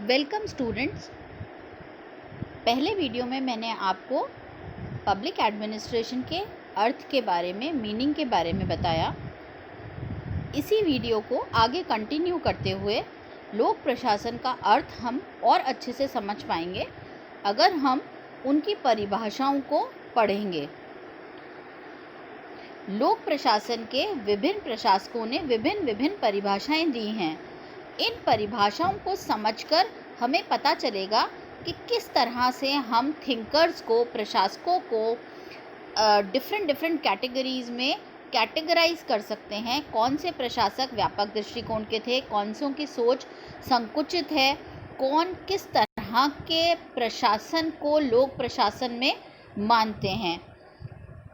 Welcome students. पहले video में मैंने आपको पब्लिक एडमिनिस्ट्रेशन के अर्थ के बारे में, मीनिंग के बारे में बताया। इसी वीडियो को आगे कंटिन्यू करते हुए लोक प्रशासन का अर्थ हम और अच्छे से समझ पाएंगे अगर हम उनकी परिभाषाओं को पढ़ेंगे। लोक प्रशासन के विभिन्न प्रशासकों ने विभिन्न परिभाषाएं दी हैं। इन परिभाषाओं को समझकर हमें पता चलेगा कि किस तरह से हम थिंकर्स को, प्रशासकों को डिफरेंट कैटेगरीज में कैटेगराइज कर सकते हैं। कौन से प्रशासक व्यापक दृष्टिकोण के थे, कौन सों की सोच संकुचित है, कौन किस तरह के प्रशासन को लोक प्रशासन में मानते हैं,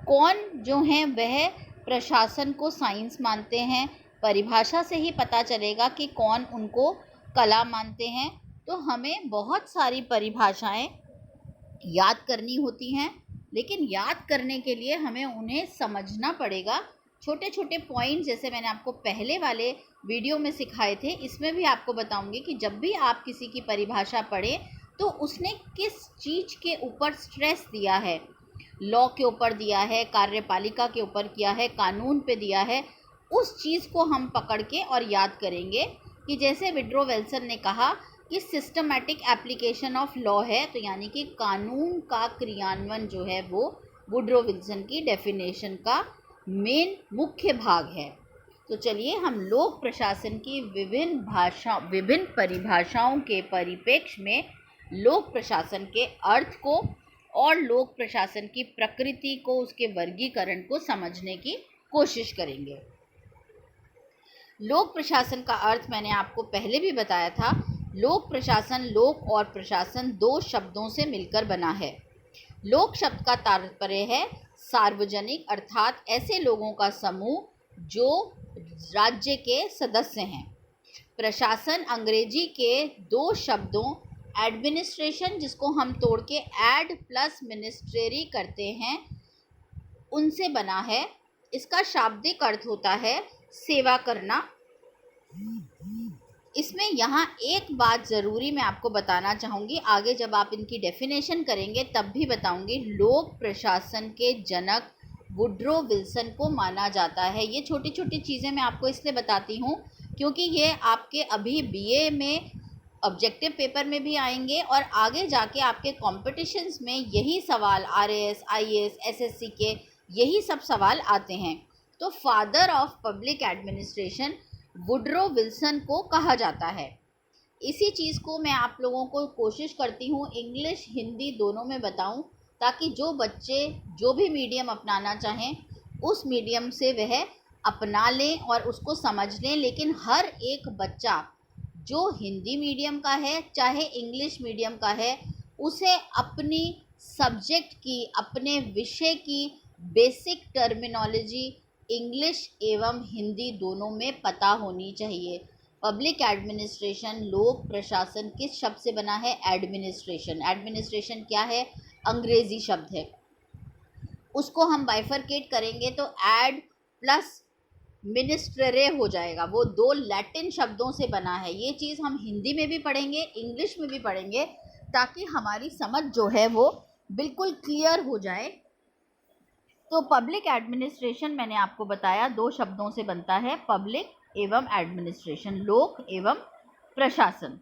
कौन जो हैं वह प्रशासन को साइंस मानते हैं। परिभाषा से ही पता चलेगा कि कौन उनको कला मानते हैं। तो हमें बहुत सारी परिभाषाएं याद करनी होती हैं, लेकिन याद करने के लिए हमें उन्हें समझना पड़ेगा। छोटे छोटे पॉइंट्स जैसे मैंने आपको पहले वाले वीडियो में सिखाए थे, इसमें भी आपको बताऊंगी कि जब भी आप किसी की परिभाषा पढ़ें तो उसने किस चीज़ के ऊपर स्ट्रेस दिया है। लॉ के ऊपर दिया है, कार्यपालिका के ऊपर किया है, कानून पे दिया है। उस चीज़ को हम पकड़ के और याद करेंगे कि जैसे विड्रो विल्सन ने कहा कि सिस्टमैटिक एप्लीकेशन ऑफ लॉ है, तो यानी कि कानून का क्रियान्वयन जो है वो वुड्रो विल्सन की डेफिनेशन का मुख्य भाग है। तो चलिए हम लोक प्रशासन की विभिन्न परिभाषाओं के परिप्रेक्ष्य में लोक प्रशासन के अर्थ को और लोक प्रशासन की प्रकृति को, उसके वर्गीकरण को समझने की कोशिश करेंगे। लोक प्रशासन का अर्थ मैंने आपको पहले भी बताया था। लोक प्रशासन, लोक और प्रशासन दो शब्दों से मिलकर बना है। लोक शब्द का तात्पर्य है सार्वजनिक, अर्थात ऐसे लोगों का समूह जो राज्य के सदस्य हैं। प्रशासन अंग्रेजी के दो शब्दों एडमिनिस्ट्रेशन, जिसको हम तोड़ के एड प्लस मिनिस्ट्री करते हैं, उनसे बना है। इसका शाब्दिक अर्थ होता है सेवा करना। इसमें यहाँ एक बात ज़रूरी मैं आपको बताना चाहूँगी, आगे जब आप इनकी डेफिनेशन करेंगे तब भी बताऊँगी। लोक प्रशासन के जनक वुड्रो विल्सन को माना जाता है। ये छोटी छोटी चीज़ें मैं आपको इसलिए बताती हूँ क्योंकि ये आपके अभी बीए में ऑब्जेक्टिव पेपर में भी आएंगे और आगे जाके आपके कॉम्पिटिशन्स में यही सवाल, आरएएस, आईएएस, एसएससी के यही सब सवाल आते हैं। तो father of public administration Woodrow Wilson को कहा जाता है। इसी चीज़ को मैं आप लोगों को कोशिश करती हूँ इंग्लिश हिंदी दोनों में बताऊँ, ताकि जो बच्चे जो भी मीडियम अपनाना चाहें उस मीडियम से वह अपना लें और उसको समझ लें। लेकिन हर एक बच्चा जो हिंदी मीडियम का है चाहे इंग्लिश मीडियम का है, उसे अपनी सब्जेक्ट की, अपने विषय की बेसिक टर्मिनोलॉजी इंग्लिश एवं हिंदी दोनों में पता होनी चाहिए। पब्लिक एडमिनिस्ट्रेशन, लोक प्रशासन किस शब्द से बना है? एडमिनिस्ट्रेशन। एडमिनिस्ट्रेशन क्या है? अंग्रेजी शब्द है। उसको हम बाइफरकेट करेंगे तो एड प्लस मिनिस्ट्रे हो जाएगा। वो दो लैटिन शब्दों से बना है। ये चीज़ हम हिंदी में भी पढ़ेंगे, इंग्लिश में भी पढ़ेंगे, ताकि हमारी समझ जो है वो बिल्कुल क्लियर हो जाए। तो पब्लिक एडमिनिस्ट्रेशन मैंने आपको बताया दो शब्दों से बनता है, पब्लिक एवं एडमिनिस्ट्रेशन, लोक एवं प्रशासन।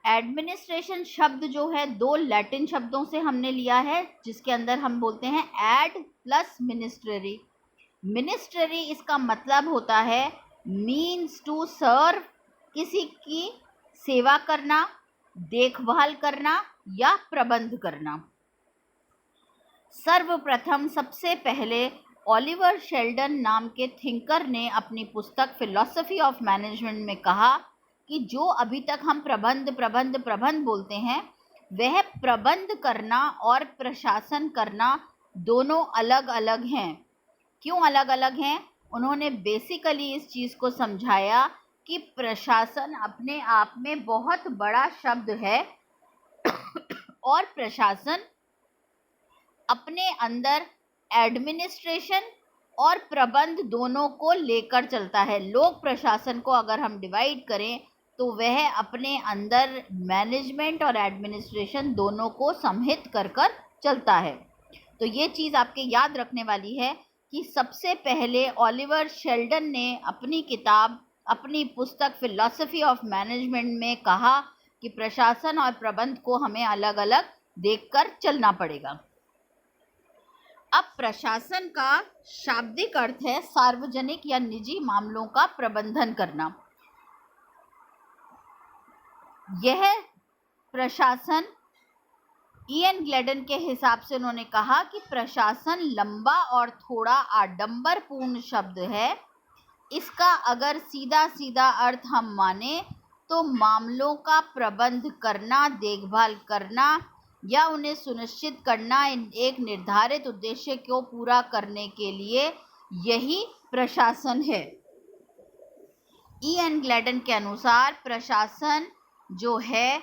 एडमिनिस्ट्रेशन शब्द जो है दो लैटिन शब्दों से हमने लिया है, जिसके अंदर हम बोलते हैं एड प्लस मिनिस्ट्री। मिनिस्ट्री इसका मतलब होता है मीन्स टू सर्व, किसी की सेवा करना, देखभाल करना या प्रबंध करना। सर्वप्रथम सबसे पहले ओलिवर शेल्डन नाम के थिंकर ने अपनी पुस्तक फिलॉसफी ऑफ मैनेजमेंट में कहा कि जो अभी तक हम प्रबंध बोलते हैं, वह प्रबंध करना और प्रशासन करना दोनों अलग अलग हैं। क्यों अलग अलग हैं? उन्होंने बेसिकली इस चीज़ को समझाया कि प्रशासन अपने आप में बहुत बड़ा शब्द है और प्रशासन अपने अंदर एडमिनिस्ट्रेशन और प्रबंध दोनों को लेकर चलता है। लोक प्रशासन को अगर हम डिवाइड करें तो वह अपने अंदर मैनेजमेंट और एडमिनिस्ट्रेशन दोनों को समहित कर कर चलता है। तो ये चीज़ आपके याद रखने वाली है कि सबसे पहले ओलिवर शेल्डन ने अपनी पुस्तक फिलॉसफी ऑफ मैनेजमेंट में कहा कि प्रशासन और प्रबंध को हमें अलग अलग देखकर चलना पड़ेगा। अब प्रशासन का शाब्दिक अर्थ है सार्वजनिक या निजी मामलों का प्रबंधन करना। यह प्रशासन, इयन ग्लेडन के हिसाब से उन्होंने कहा कि प्रशासन लंबा और थोड़ा आडंबरपूर्ण शब्द है। इसका अगर सीधा सीधा अर्थ हम माने तो मामलों का प्रबंध करना, देखभाल करना या उन्हें सुनिश्चित करना एक निर्धारित उद्देश्य को पूरा करने के लिए, यही प्रशासन है। इयन ग्लेडन के अनुसार प्रशासन जो है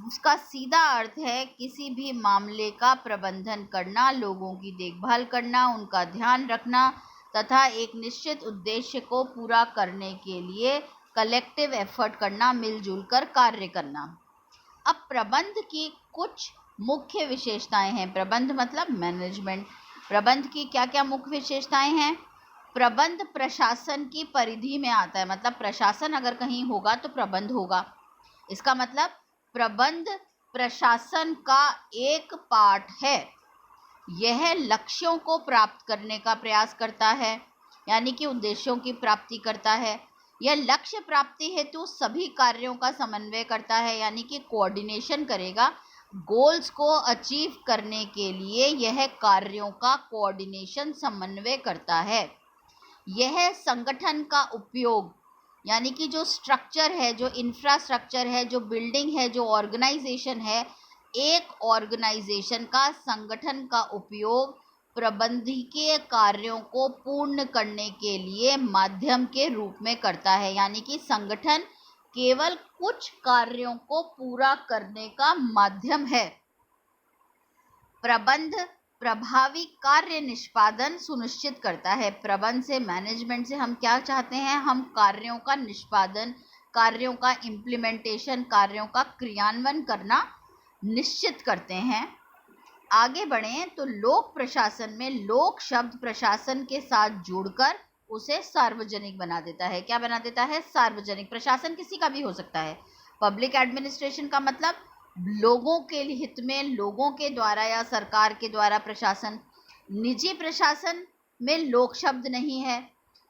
उसका सीधा अर्थ है किसी भी मामले का प्रबंधन करना, लोगों की देखभाल करना, उनका ध्यान रखना तथा एक निश्चित उद्देश्य को पूरा करने के लिए कलेक्टिव एफर्ट करना, मिलजुल कर कार्य करना। अब प्रबंध की कुछ मुख्य विशेषताएं हैं। प्रबंध मतलब मैनेजमेंट। प्रबंध की क्या क्या मुख्य विशेषताएं हैं? प्रबंध प्रशासन की परिधि में आता है, मतलब प्रशासन अगर कहीं होगा तो प्रबंध होगा। इसका मतलब प्रबंध प्रशासन का एक पार्ट है। यह लक्ष्यों को प्राप्त करने का प्रयास करता है, यानी कि उद्देश्यों की प्राप्ति करता है। यह लक्ष्य प्राप्ति हेतु सभी कार्यों का समन्वय करता है, यानी कि कोऑर्डिनेशन करेगा। गोल्स को अचीव करने के लिए यह कार्यों का कोऑर्डिनेशन, समन्वय करता है। यह संगठन का उपयोग, यानी कि जो स्ट्रक्चर है, जो इंफ्रास्ट्रक्चर है, जो बिल्डिंग है, जो ऑर्गेनाइजेशन है, एक ऑर्गेनाइजेशन का, संगठन का उपयोग प्रबंधकीय कार्यों को पूर्ण करने के लिए माध्यम के रूप में करता है, यानी कि संगठन केवल कुछ कार्यों को पूरा करने का माध्यम है। प्रबंध प्रभावी कार्य निष्पादन सुनिश्चित करता है। प्रबंध से, मैनेजमेंट से हम क्या चाहते हैं? हम कार्यों का निष्पादन, कार्यों का इम्प्लीमेंटेशन, कार्यों का क्रियान्वयन करना निश्चित करते हैं। आगे बढ़ें तो लोक प्रशासन में लोक शब्द प्रशासन के साथ जुड़कर उसे सार्वजनिक बना देता है। क्या बना देता है? सार्वजनिक। प्रशासन किसी का भी हो सकता है। पब्लिक एडमिनिस्ट्रेशन का मतलब लोगों के हित में, लोगों के द्वारा या सरकार के द्वारा प्रशासन। निजी प्रशासन में लोक शब्द नहीं है,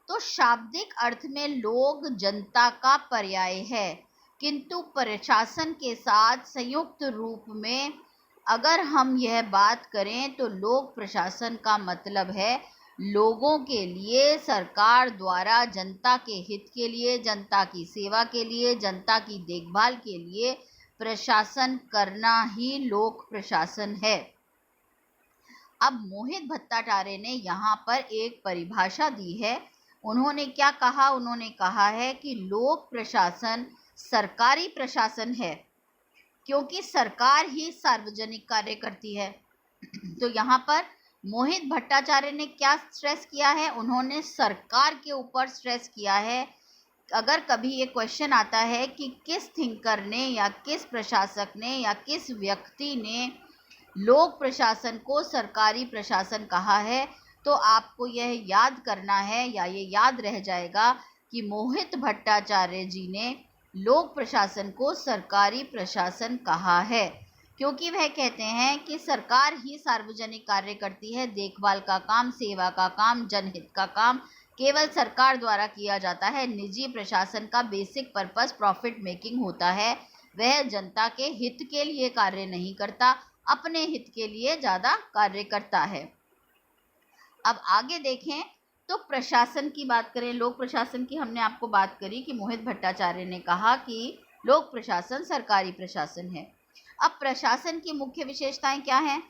तो शाब्दिक अर्थ में लोग जनता का पर्याय है, किंतु प्रशासन के साथ संयुक्त रूप में अगर हम यह बात करें तो लोक प्रशासन का मतलब है लोगों के लिए, सरकार द्वारा जनता के हित के लिए, जनता की सेवा के लिए, जनता की देखभाल के लिए प्रशासन करना ही लोक प्रशासन है। अब मोहित भट्टाचार्य ने यहाँ पर एक परिभाषा दी है। उन्होंने क्या कहा? उन्होंने कहा है कि लोक प्रशासन सरकारी प्रशासन है, क्योंकि सरकार ही सार्वजनिक कार्य करती है। तो यहाँ पर मोहित भट्टाचार्य ने क्या स्ट्रेस किया है? उन्होंने सरकार के ऊपर स्ट्रेस किया है। अगर कभी ये क्वेश्चन आता है कि किस थिंकर ने या किस प्रशासक ने या किस व्यक्ति ने लोक प्रशासन को सरकारी प्रशासन कहा है, तो आपको यह याद करना है या ये याद रह जाएगा कि मोहित भट्टाचार्य जी ने लोक प्रशासन को सरकारी प्रशासन कहा है, क्योंकि वह कहते हैं कि सरकार ही सार्वजनिक कार्य करती है। देखभाल का काम, सेवा का काम, जनहित का काम केवल सरकार द्वारा किया जाता है। निजी प्रशासन का बेसिक पर्पस प्रॉफिट मेकिंग होता है। वह जनता के हित के लिए कार्य नहीं करता, अपने हित के लिए ज़्यादा कार्य करता है। अब आगे देखें तो प्रशासन की बात करें। लोक प्रशासन की हमने आपको बात करी कि मोहित भट्टाचार्य ने कहा कि लोक प्रशासन सरकारी प्रशासन है। अब प्रशासन की मुख्य विशेषताएं क्या हैं?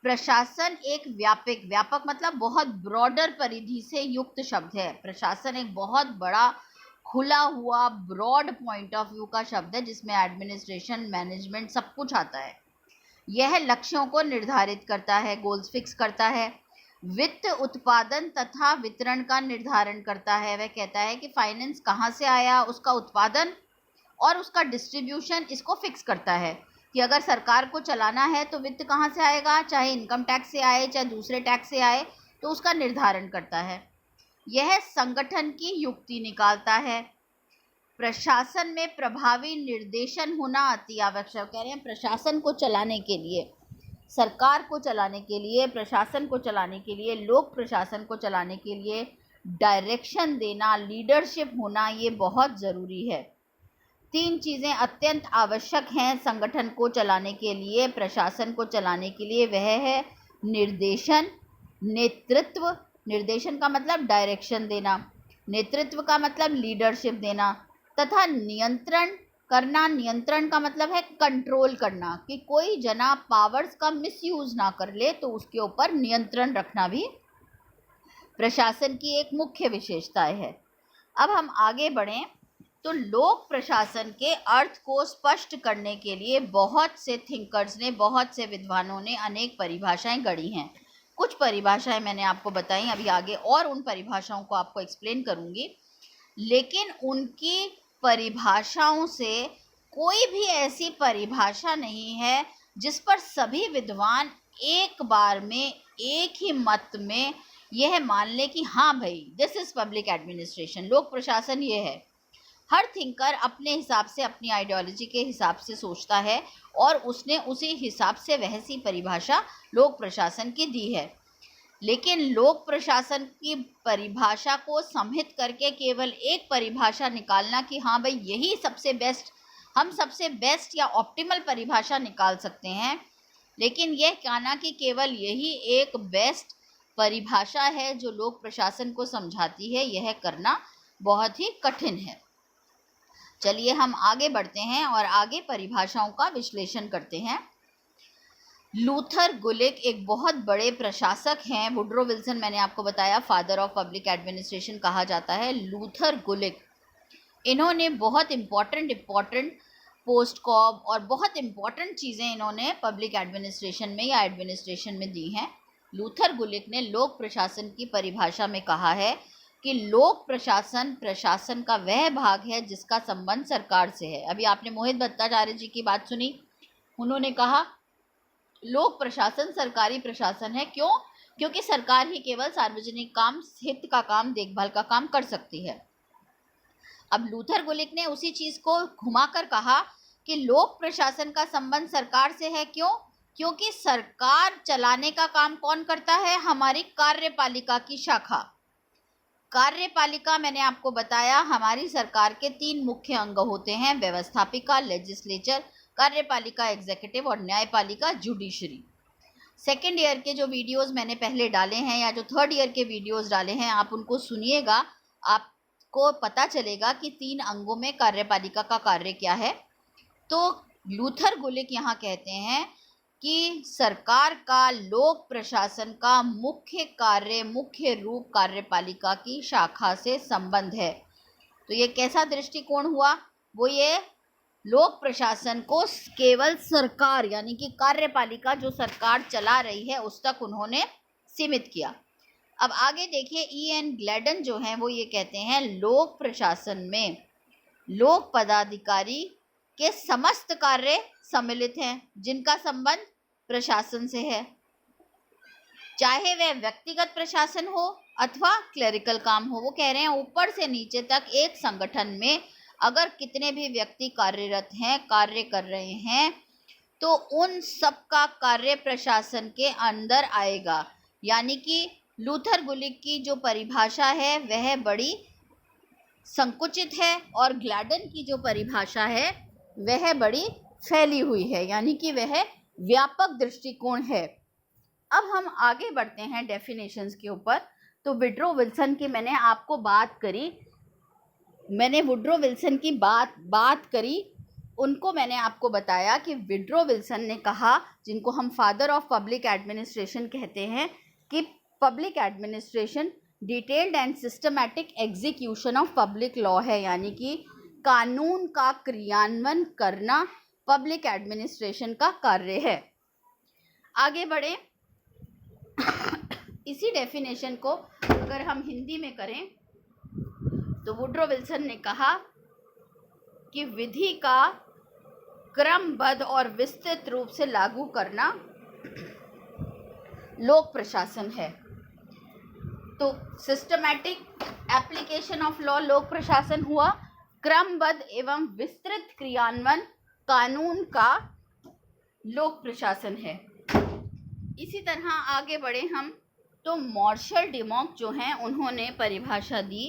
प्रशासन एक व्यापक मतलब बहुत ब्रॉडर परिधि से युक्त शब्द है। प्रशासन एक बहुत बड़ा, खुला हुआ, ब्रॉड पॉइंट ऑफ व्यू का शब्द है, जिसमें एडमिनिस्ट्रेशन, मैनेजमेंट सब कुछ आता है। यह लक्ष्यों को निर्धारित करता है, गोल्स फिक्स करता है। वित्त उत्पादन तथा वितरण का निर्धारण करता है। वह कहता है कि फाइनेंस कहाँ से आया, उसका उत्पादन और उसका डिस्ट्रीब्यूशन इसको फिक्स करता है कि अगर सरकार को चलाना है तो वित्त कहाँ से आएगा, चाहे इनकम टैक्स से आए चाहे दूसरे टैक्स से आए, तो उसका निर्धारण करता है। यह संगठन की युक्ति निकालता है। प्रशासन में प्रभावी निर्देशन होना अति आवश्यक। कह रहे हैं प्रशासन को चलाने के लिए, सरकार को चलाने के लिए, प्रशासन को चलाने के लिए, लोक प्रशासन को चलाने के लिए डायरेक्शन देना, लीडरशिप होना, ये बहुत ज़रूरी है। 3 चीज़ें अत्यंत आवश्यक हैं संगठन को चलाने के लिए, प्रशासन को चलाने के लिए। वह है निर्देशन, नेतृत्व, निर्देशन का मतलब डायरेक्शन देना, नेतृत्व का मतलब लीडरशिप देना, तथा नियंत्रण करना। नियंत्रण का मतलब है कंट्रोल करना, कि कोई जना पावर्स का मिसयूज ना कर ले, तो उसके ऊपर नियंत्रण रखना भी प्रशासन की एक मुख्य विशेषता है। अब हम आगे बढ़ें तो लोक प्रशासन के अर्थ को स्पष्ट करने के लिए बहुत से थिंकर्स ने, बहुत से विद्वानों ने अनेक परिभाषाएं गढ़ी हैं। कुछ परिभाषाएं मैंने आपको बताई, अभी आगे और उन परिभाषाओं को आपको एक्सप्लेन करूंगी, लेकिन उनकी परिभाषाओं से कोई भी ऐसी परिभाषा नहीं है जिस पर सभी विद्वान एक बार में, एक ही मत में यह मान ले कि हाँ भाई दिस इज पब्लिक एडमिनिस्ट्रेशन, लोक प्रशासन ये है। हर थिंकर अपने हिसाब से, अपनी आइडियोलॉजी के हिसाब से सोचता है और उसने उसी हिसाब से वैसी परिभाषा लोक प्रशासन की दी है। लेकिन लोक प्रशासन की परिभाषा को समहित करके केवल एक परिभाषा निकालना कि हाँ भाई यही सबसे बेस्ट, हम सबसे बेस्ट या ऑप्टिमल परिभाषा निकाल सकते हैं, लेकिन यह कहना कि केवल यही एक बेस्ट परिभाषा है जो लोक प्रशासन को समझाती है, यह करना बहुत ही कठिन है। चलिए हम आगे बढ़ते हैं और आगे परिभाषाओं का विश्लेषण करते हैं। लूथर गुलिक एक बहुत बड़े प्रशासक हैं। वुड्रो विल्सन मैंने आपको बताया फादर ऑफ पब्लिक एडमिनिस्ट्रेशन कहा जाता है। लूथर गुलिक, इन्होंने बहुत इम्पॉर्टेंट पोस्ट कॉब और बहुत इम्पॉर्टेंट चीज़ें इन्होंने पब्लिक एडमिनिस्ट्रेशन में या एडमिनिस्ट्रेशन में दी हैं। लूथर गुलिक ने लोक प्रशासन की परिभाषा में कहा है कि लोक प्रशासन प्रशासन का वह भाग है जिसका संबंध सरकार से है। अभी आपने मोहित भट्टाचार्य जी की बात सुनी, उन्होंने कहा लोक प्रशासन सरकारी प्रशासन है। क्यों? क्योंकि सरकार ही केवल सार्वजनिक काम, हित का काम, देखभाल का काम कर सकती है। अब लूथर गुलिक ने उसी चीज को घुमाकर कहा कि लोक प्रशासन का संबंध सरकार से है। क्यों? क्योंकि सरकार चलाने का काम कौन करता है? हमारी कार्यपालिका की शाखा। कार्यपालिका मैंने आपको बताया हमारी सरकार के 3 मुख्य अंग होते हैं, व्यवस्थापिका लेजिस्लेचर, कार्यपालिका एग्जीक्यूटिव और न्यायपालिका जुडिशरी। सेकेंड ईयर के जो वीडियोस मैंने पहले डाले हैं या जो थर्ड ईयर के वीडियोस डाले हैं, आप उनको सुनिएगा, आपको पता चलेगा कि 3 अंगों में कार्यपालिका का कार्य क्या है। तो लूथर गुलिक यहाँ कहते हैं कि सरकार का लोक प्रशासन का मुख्य कार्य, मुख्य रूप कार्यपालिका की शाखा से संबंध है। तो ये कैसा दृष्टिकोण हुआ? वो ये लोक प्रशासन को केवल सरकार यानी कि कार्यपालिका जो सरकार चला रही है उस तक उन्होंने सीमित किया। अब आगे देखिए, E.N. ग्लैडन जो हैं वो ये कहते हैं लोक प्रशासन में लोक पदाधिकारी के समस्त कार्य सम्मिलित हैं जिनका संबंध प्रशासन से है, चाहे वह व्यक्तिगत प्रशासन हो अथवा क्लरिकल काम हो। वो कह रहे हैं ऊपर से नीचे तक एक संगठन में अगर कितने भी व्यक्ति कार्यरत हैं, कार्य कर रहे हैं, तो उन सब का कार्य प्रशासन के अंदर आएगा। यानी कि लूथर गुलिक की जो परिभाषा है वह बड़ी संकुचित है और ग्लैडन की जो परिभाषा है वह बड़ी फैली हुई है, यानी कि वह व्यापक दृष्टिकोण है। अब हम आगे बढ़ते हैं डेफिनेशंस के ऊपर। तो वुड्रो विल्सन की मैंने आपको बात करी, मैंने वुड्रो विल्सन की बात करी, उनको मैंने आपको बताया कि वुड्रो विल्सन ने कहा, जिनको हम फादर ऑफ पब्लिक एडमिनिस्ट्रेशन कहते हैं, कि public administration detailed and systematic execution of public law है, यानी कि कानून का क्रियान्वयन करना पब्लिक एडमिनिस्ट्रेशन का कार्य है। आगे बढ़े इसी डेफिनेशन को अगर हम हिंदी में करें तो वुड्रो विल्सन ने कहा कि विधि का क्रमबद्ध और विस्तृत रूप से लागू करना लोक प्रशासन है। तो सिस्टमैटिक एप्लीकेशन ऑफ लॉ लोक प्रशासन हुआ, क्रमबद्ध एवं विस्तृत क्रियान्वयन कानून का लोक प्रशासन है। इसी तरह आगे बढ़े हम तो मार्शल डिमॉक जो हैं उन्होंने परिभाषा दी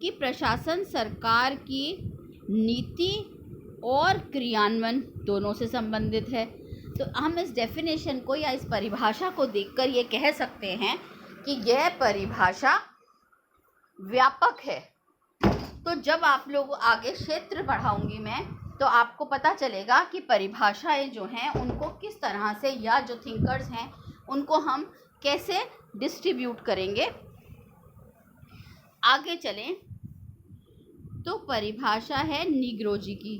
कि प्रशासन सरकार की नीति और क्रियान्वयन दोनों से संबंधित है। तो हम इस डेफिनेशन को या इस परिभाषा को देखकर ये कह सकते हैं कि यह परिभाषा व्यापक है। तो जब आप लोग आगे क्षेत्र बढ़ाऊंगी मैं तो आपको पता चलेगा कि परिभाषाएं जो हैं उनको किस तरह से, या जो थिंकर्स हैं उनको हम कैसे डिस्ट्रीब्यूट करेंगे। आगे चलें तो परिभाषा है नीग्रो जी की।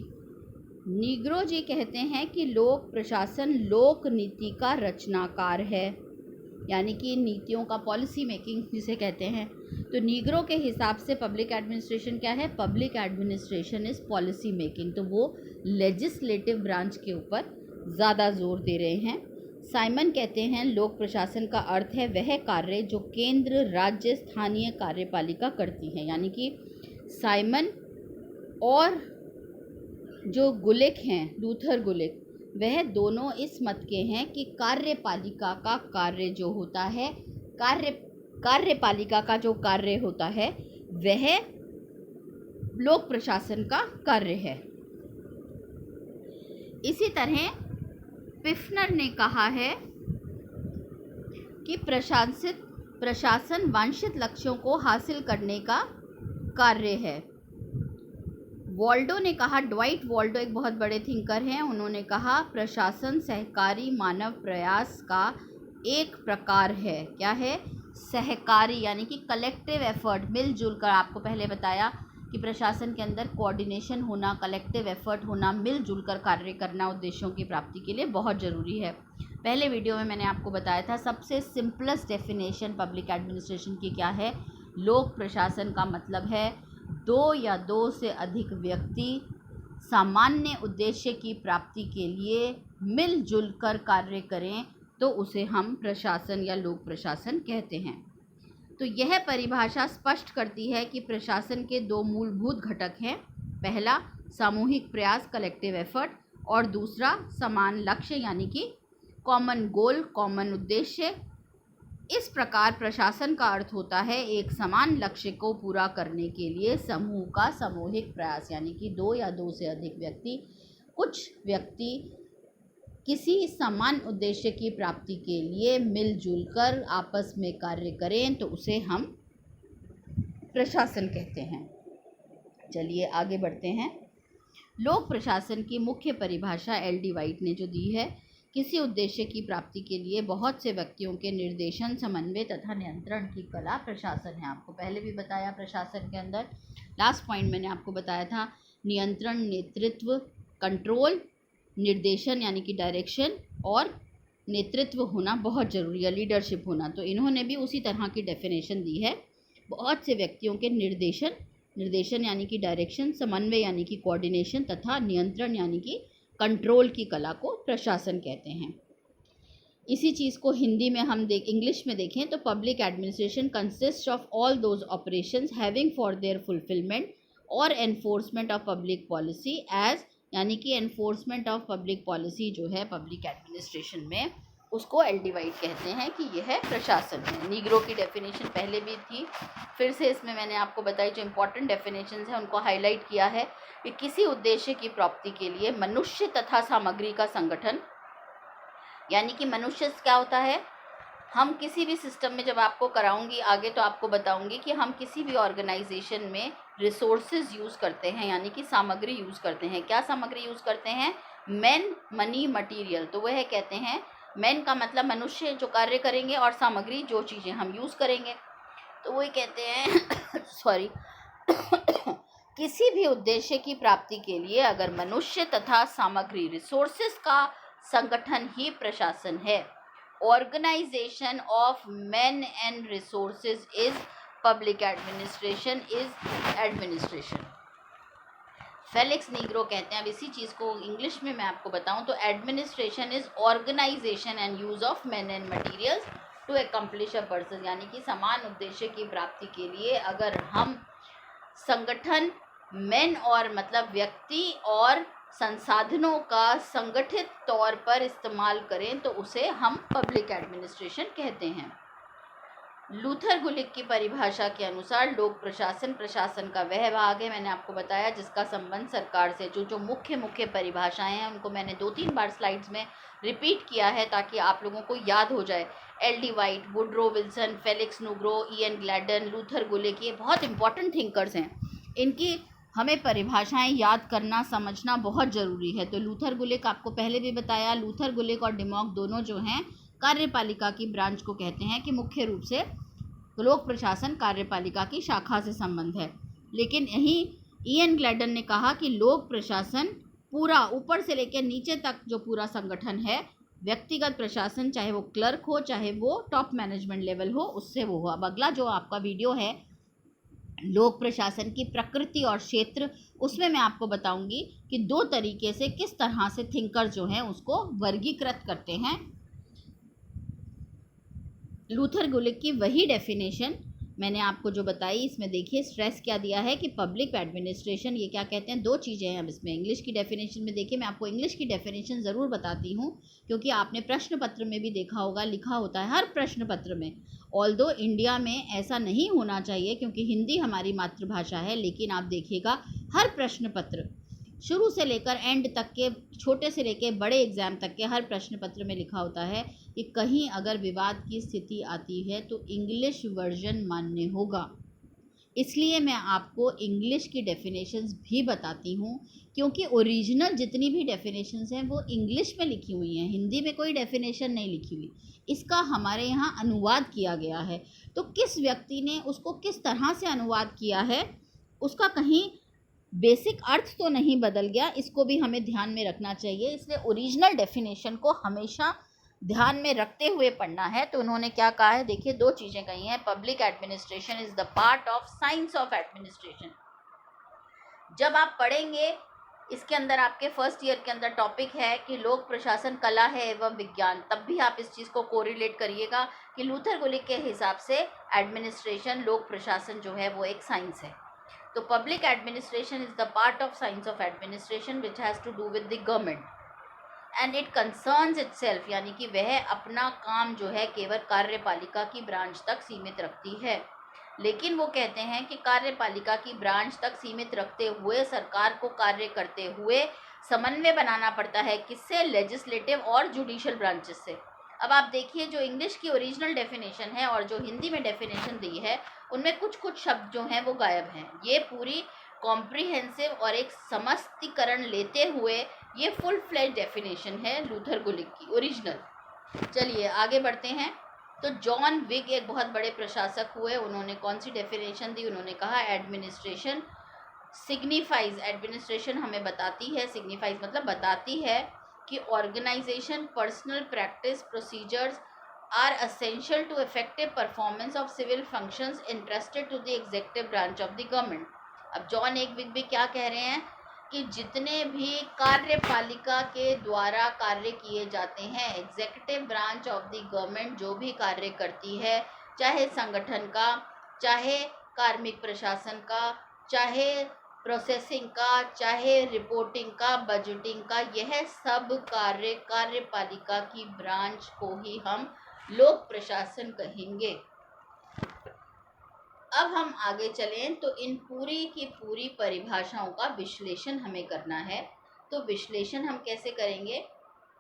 नीग्रो जी कहते हैं कि लोक प्रशासन लोक नीति का रचनाकार है, यानी कि नीतियों का पॉलिसी मेकिंग जिसे कहते हैं। तो नीग्रो के हिसाब से पब्लिक एडमिनिस्ट्रेशन क्या है? Public administration is policy making. तो वो लेजिस्लेटिव ब्रांच के ऊपर ज़्यादा जोर दे रहे हैं। साइमन कहते हैं लोक प्रशासन का अर्थ है वह कार्य जो केंद्र, राज्य, स्थानीय कार्यपालिका करती है। यानी कि साइमन और जो गुलिक हैं, लूथर गुलिक, वह दोनों इस मत के हैं कि कार्यपालिका का कार्य जो होता है, कार्यपालिका का जो कार्य होता है वह लोक प्रशासन का कार्य है। इसी तरह पिफनर ने कहा है कि प्रशासन वांछित लक्ष्यों को हासिल करने का कार्य है। वॉल्डो ने कहा, ड्वाइट वॉल्डो एक बहुत बड़े थिंकर हैं, उन्होंने कहा प्रशासन सहकारी मानव प्रयास का एक प्रकार है। क्या है? सहकारी, यानी कि कलेक्टिव एफर्ट, मिलजुल कर। आपको पहले बताया कि प्रशासन के अंदर कोऑर्डिनेशन होना, कलेक्टिव एफर्ट होना, मिलजुल कर कार्य करना उद्देश्यों की प्राप्ति के लिए बहुत ज़रूरी है। पहले वीडियो में मैंने आपको बताया था सबसे सिंपलेस्ट डेफिनेशन पब्लिक एडमिनिस्ट्रेशन की क्या है। लोक प्रशासन का मतलब है दो या दो से अधिक व्यक्ति सामान्य उद्देश्य की प्राप्ति के लिए मिलजुल कर कार्य करें तो उसे हम प्रशासन या लोक प्रशासन कहते हैं। तो यह परिभाषा स्पष्ट करती है कि प्रशासन के दो मूलभूत घटक हैं। पहला सामूहिक प्रयास, कलेक्टिव एफर्ट, और दूसरा समान लक्ष्य यानी कि कॉमन गोल, कॉमन उद्देश्य। इस प्रकार प्रशासन का अर्थ होता है एक समान लक्ष्य को पूरा करने के लिए समूह का सामूहिक प्रयास, यानी कि दो या दो से अधिक व्यक्ति, कुछ व्यक्ति किसी समान उद्देश्य की प्राप्ति के लिए मिलजुल कर आपस में कार्य करें तो उसे हम प्रशासन कहते हैं। चलिए आगे बढ़ते हैं। लोक प्रशासन की मुख्य परिभाषा एल.डी. वाइट ने जो दी है, किसी उद्देश्य की प्राप्ति के लिए बहुत से व्यक्तियों के निर्देशन, समन्वय तथा नियंत्रण की कला प्रशासन है। आपको पहले भी बताया प्रशासन के अंदर लास्ट पॉइंट मैंने आपको बताया था नियंत्रण, नेतृत्व, कंट्रोल, निर्देशन यानी कि डायरेक्शन, और नेतृत्व होना बहुत ज़रूरी है, लीडरशिप होना। तो इन्होंने भी उसी तरह की डेफिनेशन दी है। बहुत से व्यक्तियों के निर्देशन यानी कि डायरेक्शन, समन्वय यानी कि कोऑर्डिनेशन तथा नियंत्रण यानी कि कंट्रोल की कला को प्रशासन कहते हैं। इसी चीज़ को हिंदी में हम इंग्लिश में देखें तो public administration consist of all those operations having for their fulfilment और enforcement of public policy as, यानी कि एनफोर्समेंट ऑफ पब्लिक पॉलिसी जो है पब्लिक एडमिनिस्ट्रेशन में, उसको एल.डी. वाइट कहते हैं कि यह प्रशासन है। नीग्रो की डेफिनेशन पहले भी थी, फिर से इसमें मैंने आपको बताई जो इम्पोर्टेंट डेफिनेशंस हैं उनको हाईलाइट किया है कि किसी उद्देश्य की प्राप्ति के लिए मनुष्य तथा सामग्री का संगठन, यानी कि मनुष्य क्या होता है, हम किसी भी सिस्टम में जब आपको कराऊंगी आगे तो आपको बताऊंगी कि हम किसी भी ऑर्गेनाइजेशन में रिसोर्सेज यूज़ करते हैं, यानी कि सामग्री यूज़ करते हैं। क्या सामग्री यूज़ करते हैं? Man, money, material. तो वह कहते हैं मैन का मतलब मनुष्य जो कार्य करेंगे और सामग्री जो चीज़ें हम यूज़ करेंगे। तो वही कहते हैं सॉरी किसी भी उद्देश्य की प्राप्ति के लिए अगर मनुष्य तथा सामग्री, रिसोर्सेज का संगठन ही प्रशासन है। Organisation of man and resources is public administration is administration. Felix Nigro कहते हैं। अब इसी चीज़ को इंग्लिश में मैं आपको बताऊं तो administration is organisation and use of man and materials to accomplish a purpose, यानी कि समान उद्देश्य की प्राप्ति के लिए अगर हम संगठन, मैन और मतलब व्यक्ति और संसाधनों का संगठित तौर पर इस्तेमाल करें तो उसे हम पब्लिक एडमिनिस्ट्रेशन कहते हैं। लूथर गुलिक की परिभाषा के अनुसार लोक प्रशासन प्रशासन का वह भाग है, मैंने आपको बताया, जिसका संबंध सरकार से। जो मुख्य परिभाषाएं हैं उनको मैंने 2-3 बार स्लाइड्स में रिपीट किया है ताकि आप लोगों को याद हो जाए। L D. White, Woodrow Wilson, Felix Nigro, E N. Gladden, Luther Gulick, ये बहुत इंपॉर्टेंट थिंकर्स हैं। इनकी हमें परिभाषाएं याद करना, समझना बहुत ज़रूरी है। तो लूथर गुलिक आपको पहले भी बताया, लूथर गुलिक और डिमॉक दोनों जो हैं कार्यपालिका की ब्रांच को कहते हैं कि मुख्य रूप से लोक प्रशासन कार्यपालिका की शाखा से संबंध है। लेकिन यही ई.एन. ग्लैडन ने कहा कि लोक प्रशासन पूरा ऊपर से लेकर नीचे तक जो पूरा संगठन है, व्यक्तिगत प्रशासन, चाहे वो क्लर्क हो चाहे वो टॉप मैनेजमेंट लेवल हो, उससे वो हो। अब अगला जो आपका वीडियो है लोक प्रशासन की प्रकृति और क्षेत्र, उसमें मैं आपको बताऊंगी कि 2 तरीके से किस तरह से थिंकर जो हैं उसको वर्गीकृत करते हैं। लूथर गुलिक की वही डेफिनेशन मैंने आपको जो बताई, इसमें देखिए स्ट्रेस क्या दिया है कि पब्लिक एडमिनिस्ट्रेशन, ये क्या कहते हैं, 2 चीज़ें हैं। अब इसमें इंग्लिश की डेफिनेशन में देखिए, मैं आपको इंग्लिश की डेफिनेशन ज़रूर बताती हूँ क्योंकि आपने प्रश्न पत्र में भी देखा होगा, लिखा होता है हर प्रश्न पत्र में। ऑल्दो इंडिया में ऐसा नहीं होना चाहिए क्योंकि हिंदी हमारी मातृभाषा है, लेकिन आप देखिएगा हर प्रश्न पत्र शुरू से लेकर एंड तक के, छोटे से लेकर बड़े एग्जाम तक के हर प्रश्न पत्र में लिखा होता है कि कहीं अगर विवाद की स्थिति आती है तो इंग्लिश वर्जन मान्य होगा। इसलिए मैं आपको इंग्लिश की डेफिनेशंस भी बताती हूँ क्योंकि ओरिजिनल जितनी भी डेफिनेशंस हैं वो इंग्लिश में लिखी हुई हैं, हिंदी में कोई डेफिनेशन नहीं लिखी हुई। इसका हमारे यहाँ अनुवाद किया गया है, तो किस व्यक्ति ने उसको किस तरह से अनुवाद किया है उसका कहीं बेसिक अर्थ तो नहीं बदल गया, इसको भी हमें ध्यान में रखना चाहिए। इसलिए ओरिजिनल डेफिनेशन को हमेशा ध्यान में रखते हुए पढ़ना है। तो उन्होंने क्या कहा है, देखिए 2 चीज़ें कही हैं। Public administration is the part of science of administration. जब आप पढ़ेंगे इसके अंदर, आपके फर्स्ट ईयर के अंदर टॉपिक है कि लोक प्रशासन कला है एवं विज्ञान, तब भी आप इस चीज़ को कोरिलेट करिएगा कि लूथर गुलिक के हिसाब से एडमिनिस्ट्रेशन, लोक प्रशासन जो है वो एक साइंस है। तो public administration is the part of science of administration which has to do with the government and it concerns itself, यानी कि वह अपना काम जो है केवल कार्यपालिका की ब्रांच तक सीमित रखती है। लेकिन वो कहते हैं कि कार्यपालिका की ब्रांच तक सीमित रखते हुए सरकार को कार्य करते हुए समन्वय बनाना पड़ता है, किससे, लेजिस्लेटिव और जुडिशियल ब्रांचेस से। अब आप देखिए जो इंग्लिश की ओरिजिनल डेफिनेशन है और जो हिंदी में डेफिनेशन दी है उनमें कुछ शब्द जो हैं वो गायब हैं। ये पूरी कॉम्प्रिहेंसिव और एक समस्तीकरण लेते हुए ये फुल फ्लेज डेफिनेशन है लूथर गुलिक की ओरिजिनल। चलिए आगे बढ़ते हैं। तो जॉन विग एक बहुत बड़े प्रशासक हुए, उन्होंने कौन सी डेफिनेशन दी, उन्होंने कहा एडमिनिस्ट्रेशन सिग्निफाइज, एडमिनिस्ट्रेशन हमें बताती है, सिग्निफाइज मतलब बताती है कि organisation, personal practice, procedures are essential to effective performance of civil functions interested to the executive branch of the government. अब जॉन एक विग भी क्या कह रहे हैं कि जितने भी कार्यपालिका के द्वारा कार्य किए जाते हैं, executive branch of the government जो भी कार्य करती है, चाहे संगठन का, चाहे कार्मिक प्रशासन का, चाहे प्रोसेसिंग का, चाहे रिपोर्टिंग का, बजटिंग का, यह सब कार्य कार्यपालिका की ब्रांच को ही हम लोक प्रशासन कहेंगे। अब हम आगे चलें तो इन पूरी की पूरी परिभाषाओं का विश्लेषण हमें करना है। तो विश्लेषण हम कैसे करेंगे,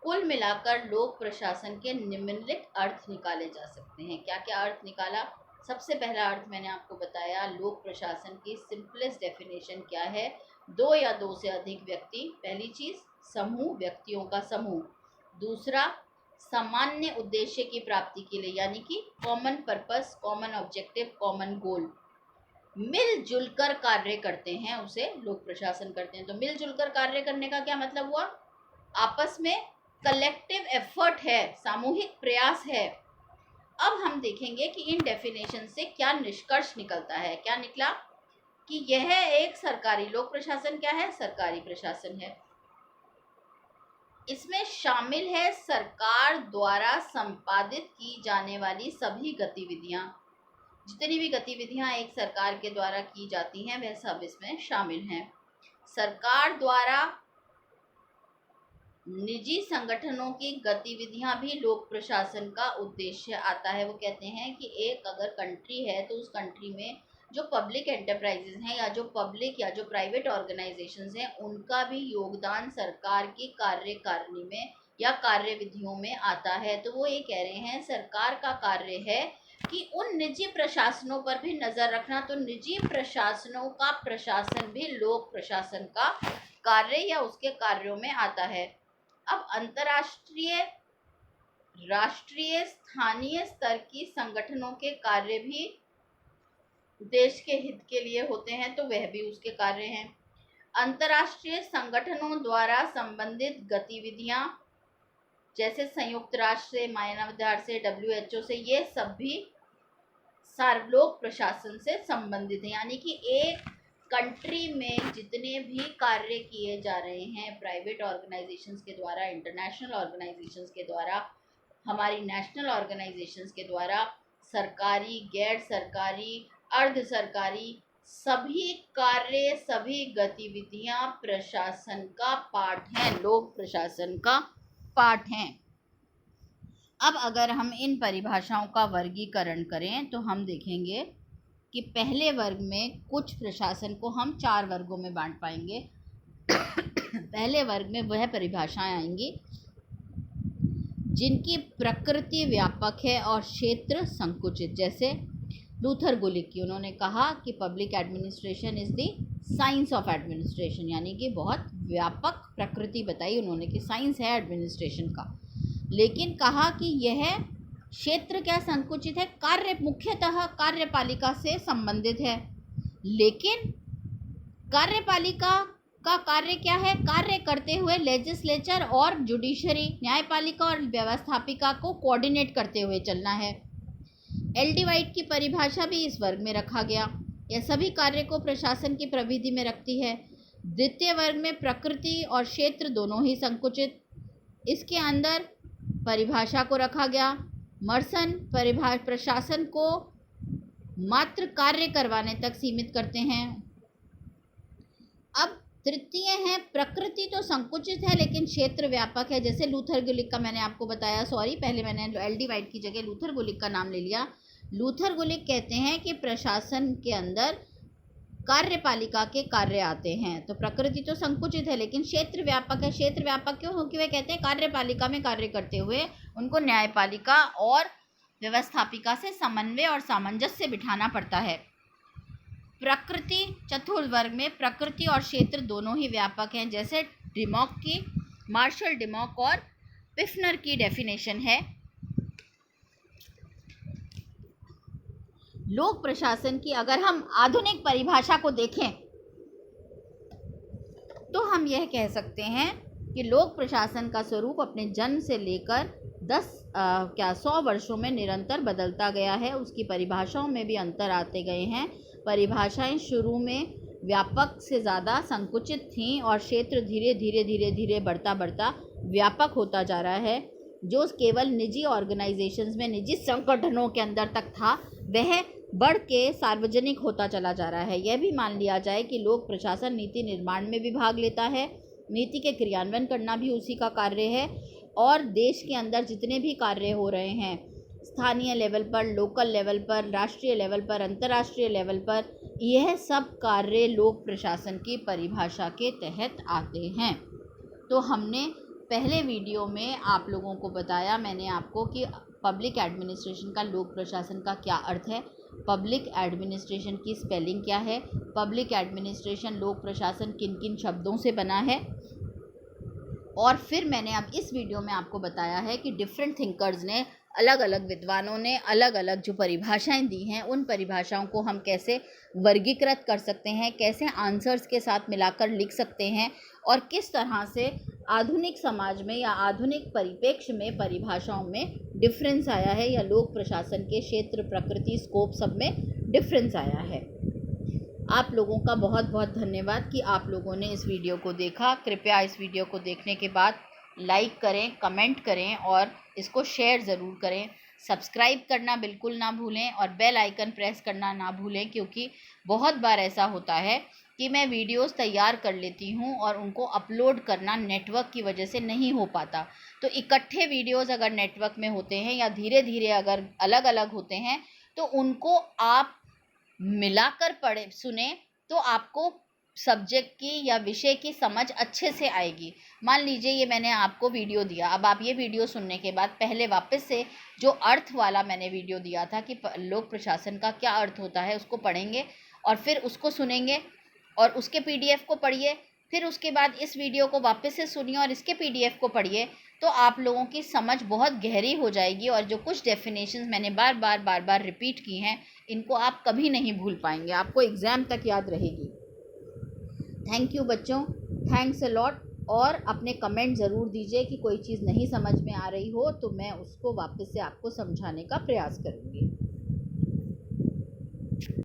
कुल मिलाकर लोक प्रशासन के निम्नलिखित अर्थ निकाले जा सकते हैं। क्या क्या अर्थ निकाला, सबसे पहला अर्थ मैंने आपको बताया, लोक प्रशासन की सिंपलेस्ट डेफिनेशन क्या है, 2 या 2 से अधिक व्यक्ति। पहली चीज़ समूह, व्यक्तियों का समूह। दूसरा सामान्य उद्देश्य की प्राप्ति के लिए, यानी कि common purpose, common objective, common goal. मिलजुल कर कार्य करते हैं उसे लोक प्रशासन कहते हैं। तो मिलजुल कर कार्य करने का क्या मतलब हुआ, आपस में कलेक्टिव एफर्ट है, सामूहिक प्रयास है। अब हम देखेंगे कि इन डेफिनेशन से क्या निष्कर्ष निकलता है। क्या निकला कि यह एक सरकारी, लोक प्रशासन क्या है? सरकारी प्रशासन है। इसमें शामिल है सरकार द्वारा संपादित की जाने वाली सभी गतिविधियां। जितनी भी गतिविधियां एक सरकार के द्वारा की जाती हैं वह सब इसमें शामिल हैं। सरकार द्वारा निजी संगठनों की गतिविधियां भी लोक प्रशासन का उद्देश्य आता है। वो कहते हैं कि एक अगर कंट्री है तो उस कंट्री में जो पब्लिक एंटरप्राइजेज हैं या जो पब्लिक या जो प्राइवेट ऑर्गेनाइजेशंस हैं उनका भी योगदान सरकार की कार्यकारिणी में या कार्यविधियों में आता है। तो वो ये कह रहे हैं सरकार का कार्य है कि उन निजी प्रशासनों पर भी नजर रखना। तो निजी प्रशासनों का प्रशासन भी लोक प्रशासन का कार्य या उसके कार्यों में आता है। अब अंतर्राष्ट्रीय, राष्ट्रीय, स्थानीय स्तर की संगठनों के कार्य भी देश के हित के लिए होते हैं, तो वह भी उसके कार्य हैं। अंतर्राष्ट्रीय संगठनों द्वारा संबंधित गतिविधियां जैसे संयुक्त राष्ट्र से, मानवाधिकार से, WHO से, ये सब भी सार्वलोक प्रशासन से संबंधित है। यानी कि एक कंट्री में जितने भी कार्य किए जा रहे हैं प्राइवेट ऑर्गेनाइजेशंस के द्वारा, इंटरनेशनल ऑर्गेनाइजेशंस के द्वारा, हमारी नेशनल ऑर्गेनाइजेशंस के द्वारा, सरकारी, गैर सरकारी, अर्ध सरकारी, सभी कार्य, सभी गतिविधियां प्रशासन का पार्ट हैं, लोक प्रशासन का पार्ट हैं। अब अगर हम इन परिभाषाओं का वर्गीकरण करें तो हम देखेंगे कि पहले वर्ग में कुछ प्रशासन को हम 4 वर्गों में बांट पाएंगे। पहले वर्ग में वह परिभाषाएं आएंगी जिनकी प्रकृति व्यापक है और क्षेत्र संकुचित। जैसे लूथर गुलिक की, उन्होंने कहा कि public administration is the science of administration, यानी कि बहुत व्यापक प्रकृति बताई उन्होंने कि साइंस है एडमिनिस्ट्रेशन का। लेकिन कहा कि यह क्षेत्र क्या संकुचित है, कार्य मुख्यतः कार्यपालिका से संबंधित है। लेकिन कार्यपालिका का कार्य क्या है? कार्य करते हुए लेजिस्लेचर और जुडिशरी, न्यायपालिका और व्यवस्थापिका को कोऑर्डिनेट करते हुए चलना है। एल.डी. वाइट की परिभाषा भी इस वर्ग में रखा गया। यह सभी कार्य को प्रशासन की प्रविधि में रखती है। द्वितीय वर्ग में प्रकृति और क्षेत्र दोनों ही संकुचित, इसके अंदर परिभाषा को रखा गया। मर्सन प्रशासन को मात्र कार्य करवाने तक सीमित करते हैं। अब तृतीय है प्रकृति तो संकुचित है लेकिन क्षेत्र व्यापक है। जैसे लूथर गुलिक का मैंने आपको बताया, सॉरी पहले मैंने एल.डी. वाइट की जगह लूथर गुलिक का नाम ले लिया। लूथर गुलिक कहते हैं कि प्रशासन के अंदर कार्यपालिका के कार्य आते हैं। तो प्रकृति तो संकुचित है लेकिन क्षेत्र व्यापक है। क्षेत्र व्यापक क्यों? क्योंकि वे कहते हैं कार्यपालिका में कार्य करते हुए उनको न्यायपालिका और व्यवस्थापिका से समन्वय और सामंजस्य बिठाना पड़ता है। प्रकृति, चतुर्थ वर्ग में प्रकृति और क्षेत्र दोनों ही व्यापक हैं। जैसे डिमॉक की, मार्शल डिमॉक और पिफनर की डेफिनेशन है। लोक प्रशासन की अगर हम आधुनिक परिभाषा को देखें तो हम यह कह सकते हैं कि लोक प्रशासन का स्वरूप अपने जन्म से लेकर 100 वर्षों में निरंतर बदलता गया है। उसकी परिभाषाओं में भी अंतर आते गए हैं। परिभाषाएं शुरू में व्यापक से ज़्यादा संकुचित थीं और क्षेत्र धीरे धीरे बढ़ता व्यापक होता जा रहा है। जो केवल निजी ऑर्गेनाइजेशंस में, निजी संगठनों के अंदर तक था, वह बढ़ के सार्वजनिक होता चला जा रहा है। यह भी मान लिया जाए कि लोक प्रशासन नीति निर्माण में भी भाग लेता है, नीति के क्रियान्वयन करना भी उसी का कार्य है। और देश के अंदर जितने भी कार्य हो रहे हैं, स्थानीय लेवल पर, लोकल लेवल पर, राष्ट्रीय लेवल पर, अंतर्राष्ट्रीय लेवल पर, यह सब कार्य लोक प्रशासन की परिभाषा के तहत आते हैं। तो हमने पहले वीडियो में आप लोगों को बताया, मैंने आपको, कि पब्लिक एडमिनिस्ट्रेशन का लोक प्रशासन का क्या अर्थ है, पब्लिक एडमिनिस्ट्रेशन की स्पेलिंग क्या है, पब्लिक एडमिनिस्ट्रेशन, लोक प्रशासन किन किन शब्दों से बना है। और फिर मैंने अब इस वीडियो में आपको बताया है कि डिफरेंट थिंकर्स ने, अलग अलग विद्वानों ने अलग अलग जो परिभाषाएं दी हैं, उन परिभाषाओं को हम कैसे वर्गीकृत कर सकते हैं, कैसे आंसर्स के साथ मिलाकर लिख सकते हैं, और किस तरह से आधुनिक समाज में या आधुनिक परिप्रेक्ष्य में परिभाषाओं में डिफरेंस आया है, या लोक प्रशासन के क्षेत्र, प्रकृति, स्कोप सब में डिफरेंस आया है। आप लोगों का बहुत बहुत धन्यवाद कि आप लोगों ने इस वीडियो को देखा। कृपया इस वीडियो को देखने के बाद लाइक करें, कमेंट करें और इसको शेयर ज़रूर करें। सब्सक्राइब करना बिल्कुल ना भूलें और बेल आइकन प्रेस करना ना भूलें, क्योंकि बहुत बार ऐसा होता है कि मैं वीडियोस तैयार कर लेती हूँ और उनको अपलोड करना नेटवर्क की वजह से नहीं हो पाता। तो इकट्ठे वीडियोस अगर नेटवर्क में होते हैं या धीरे धीरे अगर अलग अलग होते हैं तो उनको आप मिलाकर पढ़े सुने तो आपको सब्जेक्ट की या विषय की समझ अच्छे से आएगी। मान लीजिए ये मैंने आपको वीडियो दिया, अब आप ये वीडियो सुनने के बाद पहले वापस से जो अर्थ वाला मैंने वीडियो दिया था कि लोक प्रशासन का क्या अर्थ होता है उसको पढ़ेंगे और फिर उसको सुनेंगे और उसके पीडीएफ को पढ़िए, फिर उसके बाद इस वीडियो को वापस से सुनिए और इसके पीडीएफ को पढ़िए, तो आप लोगों की समझ बहुत गहरी हो जाएगी और जो कुछ डेफिनेशंस मैंने बार बार रिपीट की हैं इनको आप कभी नहीं भूल पाएंगे, आपको एग्ज़ाम तक याद रहेगी। थैंक यू बच्चों, थैंक्स अ लॉट। और अपने कमेंट ज़रूर दीजिए कि कोई चीज़ नहीं समझ में आ रही हो तो मैं उसको वापस से आपको समझाने का प्रयास करूँगी।